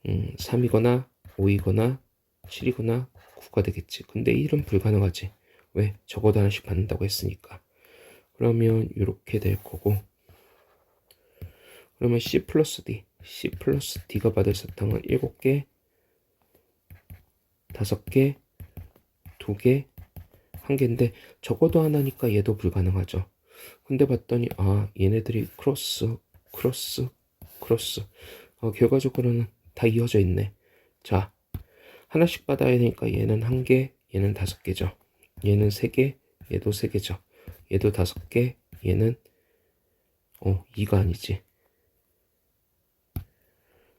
3이거나 5이거나 7이거나 9가 되겠지. 근데 1은 불가능하지. 왜? 적어도 하나씩 받는다고 했으니까. 그러면 이렇게 될 거고, 그러면 C 플러스 D가 받을 사탕은 7개, 5개, 2개, 1개인데 적어도 하나니까 얘도 불가능하죠. 근데 봤더니 얘네들이 크로스 결과적으로는 다 이어져 있네. 자, 하나씩 받아야 되니까 얘는 1개, 얘는 5개죠. 얘는 3개, 얘도 3개죠. 얘도 5개, 얘는 2가 아니지.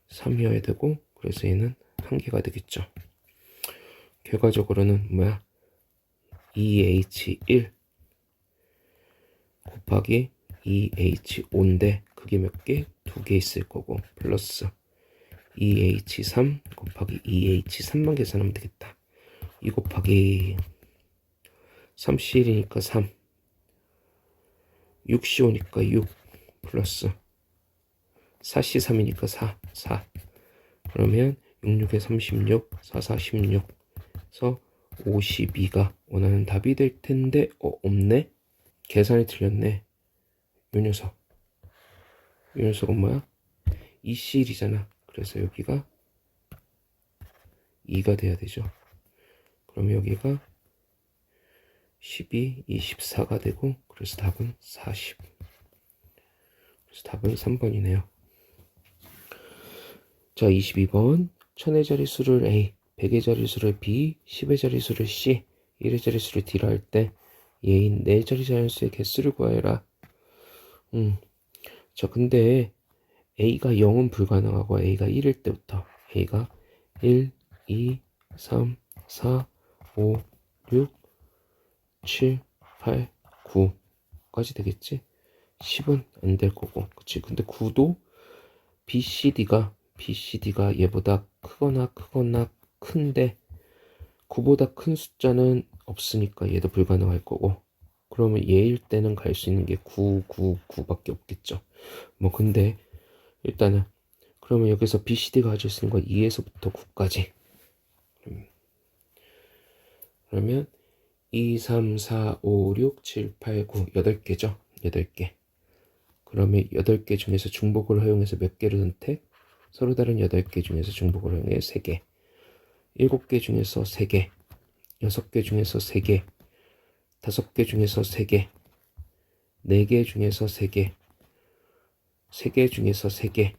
3이어야 되고, 그래서 얘는 1개가 되겠죠. 결과적으로는 뭐야? 2H1 곱하기 2H5인데 그게 몇 개? 2개 있을 거고, 플러스 2H3 곱하기 2H3만 계산하면 되겠다. 2 곱하기 3C1이니까 3, 6C5니까 6 플러스 4C3이니까 4 그러면 66에 36, 4, 4, 16 그래서 52가 원하는 답이 될 텐데 없네? 계산이 틀렸네. 요 녀석은 뭐야? 2C1이잖아. 그래서 여기가 2가 돼야 되죠. 그럼 여기가 12, 24가 되고, 그래서 답은 40. 그래서 답은 3번이네요. 자, 22번. 1000의 자릿수를 A, 100의 자릿수를 B, 10의 자릿수를 C, 1의 자릿수를 D라 할 때 얘인 4자리 자연수의 개수를 구하여라. 자, 근데 A가 0은 불가능하고 A가 1일 때부터 A가 1, 2, 3, 4, 5, 6, 7, 8, 9까지 되겠지? 10은 안 될 거고, 그치? 근데 9도 BCD가 얘보다 크거나 큰데 9보다 큰 숫자는 없으니까 얘도 불가능할 거고, 그러면 얘일 때는 갈 수 있는 게 9, 9, 9밖에 없겠죠. 뭐 근데 일단은 그러면 여기서 BCD가 가질 수 있는 건 2에서부터 9까지. 그러면 2, 3, 4, 5, 6, 7, 8, 9 8개죠. 8개. 그러면 8개 중에서 중복을 허용해서 몇 개를 선택? 서로 다른 8개 중에서 중복을 허용해 3개. 7개 중에서 3개. 6개 중에서 3개. 5개 중에서 3개. 4개 중에서 3개. 3개 중에서 3개.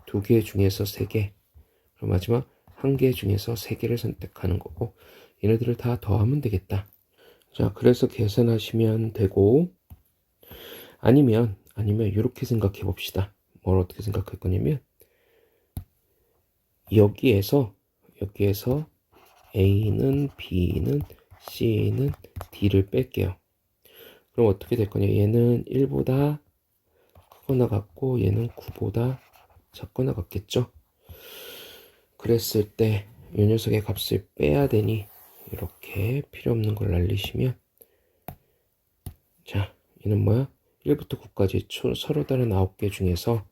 2개 중에서 3개. 그럼 마지막 1개 중에서 3개를 선택하는 거고, 얘네들을 다 더하면 되겠다. 자, 그래서 계산하시면 되고, 아니면 이렇게 생각해 봅시다. 뭘 어떻게 생각할 거냐면, 여기에서 A는 B는 C는 D를 뺄게요. 그럼 어떻게 될 거냐? 얘는 1보다 크거나 같고 얘는 9보다 작거나 같겠죠? 그랬을 때 이 녀석의 값을 빼야 되니 이렇게 필요 없는 걸 날리시면, 자, 얘는 뭐야? 1부터 9까지 서로 다른 9개 중에서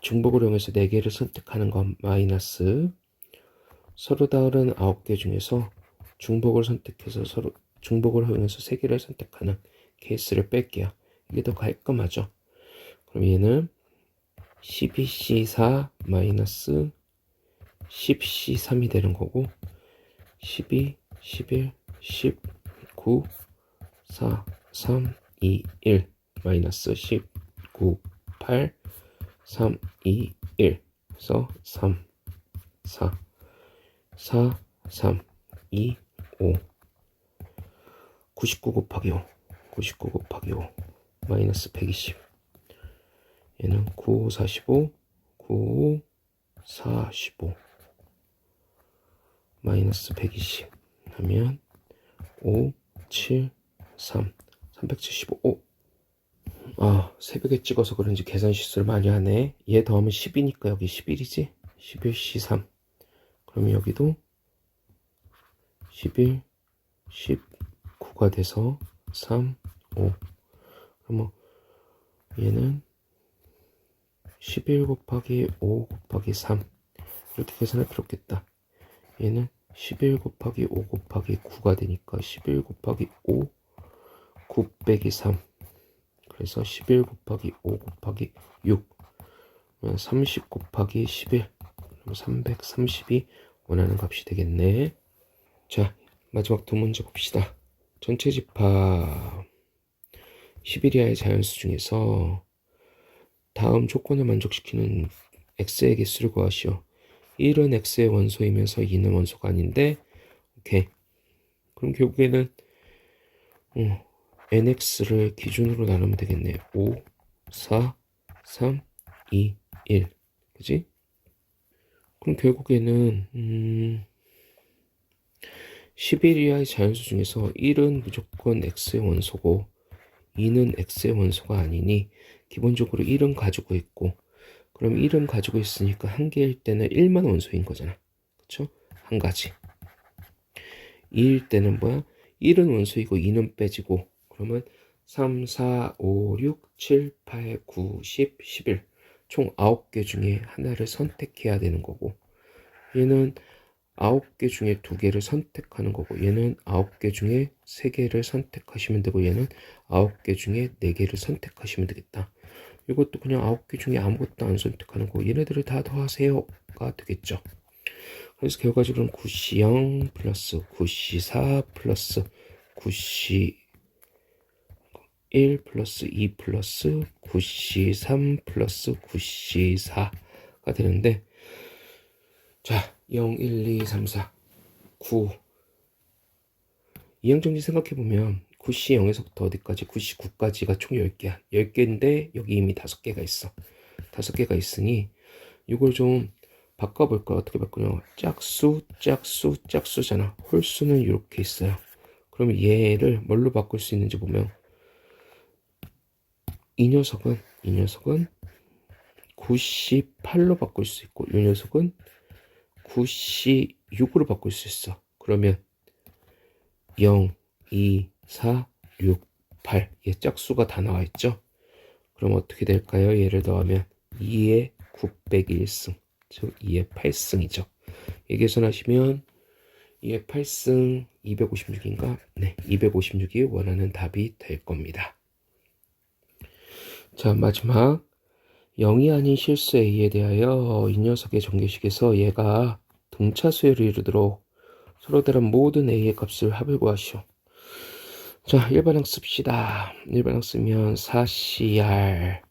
중복을 이용해서 4개를 선택하는 것 마이너스 서로 다른 9개 중에서 중복을 선택해서 서로 중복을 이용해서 3개를 선택하는 케이스를 뺄게요. 이게 더 깔끔하죠. 그럼 얘는 12C4 마이너스 10C3이 되는 거고 12, 11, 19, 4, 3, 2, 1 마이너스 19, 8, 3, 2, 1 그래서 3, 4, 4, 3, 2, 5 99 곱하기 5 99 곱하기 5 마이너스 120 얘는 9, 5, 45 9, 5, 45 마이너스 120 하면 5, 7, 3 375 새벽에 찍어서 그런지 계산 실수를 많이 하네. 얘 더하면 10이니까 여기 11이지 11C3 그러면 여기도 11, 19가 돼서 3, 5 그러면 얘는 11 곱하기 5 곱하기 3 이렇게 계산할 필요 없겠다. 얘는 11 곱하기 5 곱하기 9가 되니까 11 곱하기 5 9 빼기 3 그래서 11 곱하기 5 곱하기 6 30 곱하기 11 그럼 330이 원하는 값이 되겠네. 자, 마지막 두 문제 봅시다. 전체 집합 10일 이하의 자연수 중에서 다음 조건을 만족시키는 x의 개수를 구하시오. 1은 x의 원소이면서 2는 원소가 아닌데 오케이. 그럼 결국에는 nx를 기준으로 나누면 되겠네. 5, 4, 3, 2, 1 그지? 그럼 결국에는 10일 이하의 자연수 중에서 1은 무조건 x의 원소고 2는 x의 원소가 아니니 기본적으로 1은 가지고 있고 그럼 1은 가지고 있으니까 한 개일 때는 1만 원소인 거잖아. 그쵸? 한 가지. 2일 때는 뭐야? 1은 원소이고 2는 빼지고 그러면 3, 4, 5, 6, 7, 8, 9, 10, 11 총 9개 중에 하나를 선택해야 되는 거고 얘는 9개 중에 2개를 선택하는 거고 얘는 9개 중에 3개를 선택하시면 되고 얘는 9개 중에 4개를 선택하시면 되겠다. 이것도 그냥 9개 중에 아무것도 안 선택하는 거 얘네들을 다 더하세요가 되겠죠. 그래서 결과적으로는 9C0 플러스 9C4 플러스 9C1 플러스 2 플러스 9C3 플러스 9C4가 되는데 자 0, 1, 2, 3, 4, 9 이항정리 생각해보면 9C 0에서부터 어디까지 9C 9까지가 총 10개야 10개인데 여기 이미 5개가 있어 5개가 있으니 이걸 좀 바꿔볼까? 어떻게 바꾸냐? 짝수, 짝수, 짝수잖아. 홀수는 이렇게 있어요. 그러면 얘를 뭘로 바꿀 수 있는지 보면 이 녀석은 9C8로 바꿀 수 있고 이 녀석은 9C6으로 바꿀 수 있어. 그러면 0, 2, 4, 6, 8 얘 짝수가 다 나와 있죠? 그럼 어떻게 될까요? 얘를 더하면 2의 9 빼기 1승 즉 2의 8승이죠. 이 계산하시면 2의 8승 256인가? 네, 256이 원하는 답이 될 겁니다. 자, 마지막 0이 아닌 실수 A에 대하여 이 녀석의 전개식에서 얘가 등차 수열을 이루도록 서로 다른 모든 A의 값을 합을 구하시오. 자, 일반항 씁시다. 일반항 쓰면 4CR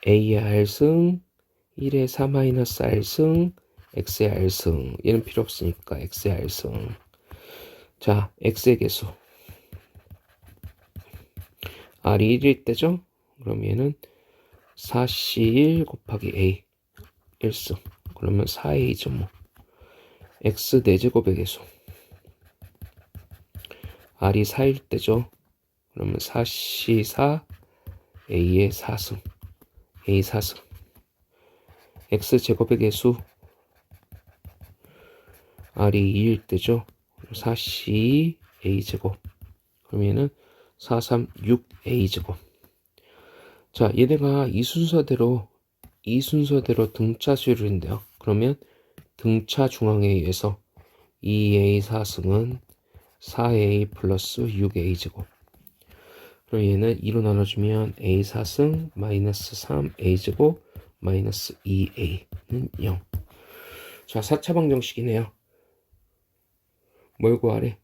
A의 R승 1의 4-R승 X의 R승 얘는 필요 없으니까 X의 R승. 자, X의 개수 R이 1일 때죠? 그럼 얘는 4C1 곱하기 A 1승 그러면 4A죠 뭐. X 4제곱의 개수 R이 4일 때죠? 그러면 4C4 A의 4승 A 4승 X 제곱의 개수 R이 2일 때죠? 4C A 제곱 그럼 얘는 4, 3, 6 A 제곱. 자, 얘네가 이 순서대로 이 순서대로 등차 수열인데요. 그러면 등차 중앙에 의해서 2a 4승은 4a 플러스 6a 제곱. 그럼 얘는 2로 나눠주면 a 4승 마이너스 3a 제곱 마이너스 2a는 0. 자, 4차 방정식이네요. 뭘 구하래?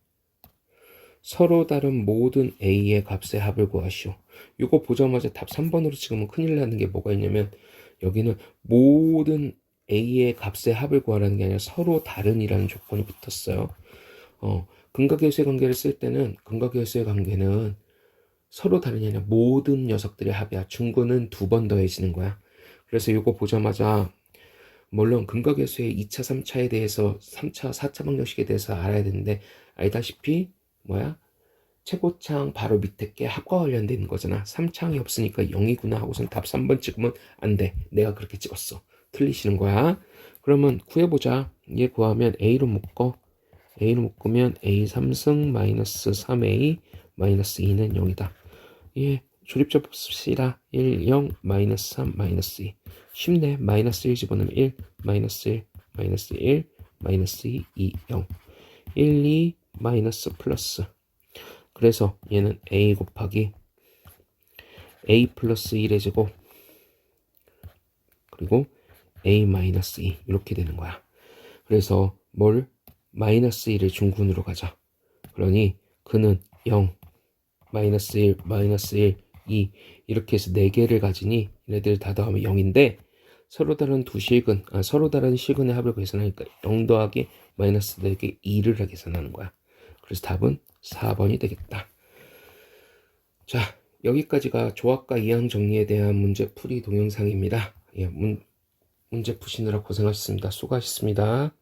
서로 다른 모든 a의 값의 합을 구하시오. 이거 보자마자 답 3번으로 찍으면 큰일 나는 게 뭐가 있냐면 여기는 모든 a의 값의 합을 구하라는 게 아니라 서로 다른이라는 조건이 붙었어요. 근각계수의 관계를 쓸 때는 근각계수의 관계는 서로 다른이 아니라 모든 녀석들의 합이야. 중근은 2번 더해지는 거야. 그래서 이거 보자마자 물론 근각계수의 2차, 3차에 대해서 3차, 4차 방정식에 대해서 알아야 되는데 알다시피 뭐야? 최고창 바로 밑에 게 합과 관련된 거잖아. 3창이 없으니까 0이구나 하고선 답 3번 찍으면 안 돼. 내가 그렇게 찍었어. 틀리시는 거야. 그러면 구해보자. 얘 구하면 A로 묶어. A로 묶으면 A 3승 마이너스 3A 마이너스 2는 0이다. 예, 조립적 봅시다. 1, 0, 마이너스 3, 마이너스 2. 쉽네. 마이너스 1 집어넣으면 1, 마이너스 1, 마이너스 1, 마이너스 2, 2, 0. 1, 2, 마이너스 플러스. 그래서 얘는 a 곱하기 a 플러스 1의 제곱 그리고 a 마이너스 2 이렇게 되는 거야. 그래서 뭘? 마이너스 1을 중군으로 가자. 그러니 그는 0, 마이너스 1, 마이너스 1, 2 이렇게 해서 4개를 가지니 얘네들 다 더하면 0인데 서로 다른 두 실근, 서로 다른 실근의 합을 계산하니까 0 더하기 마이너스 4개 2를 계산하는 거야. 그래서 답은 4번이 되겠다. 자, 여기까지가 조합과 이항 정리에 대한 문제 풀이 동영상입니다. 예, 문제 푸시느라 고생하셨습니다. 수고하셨습니다.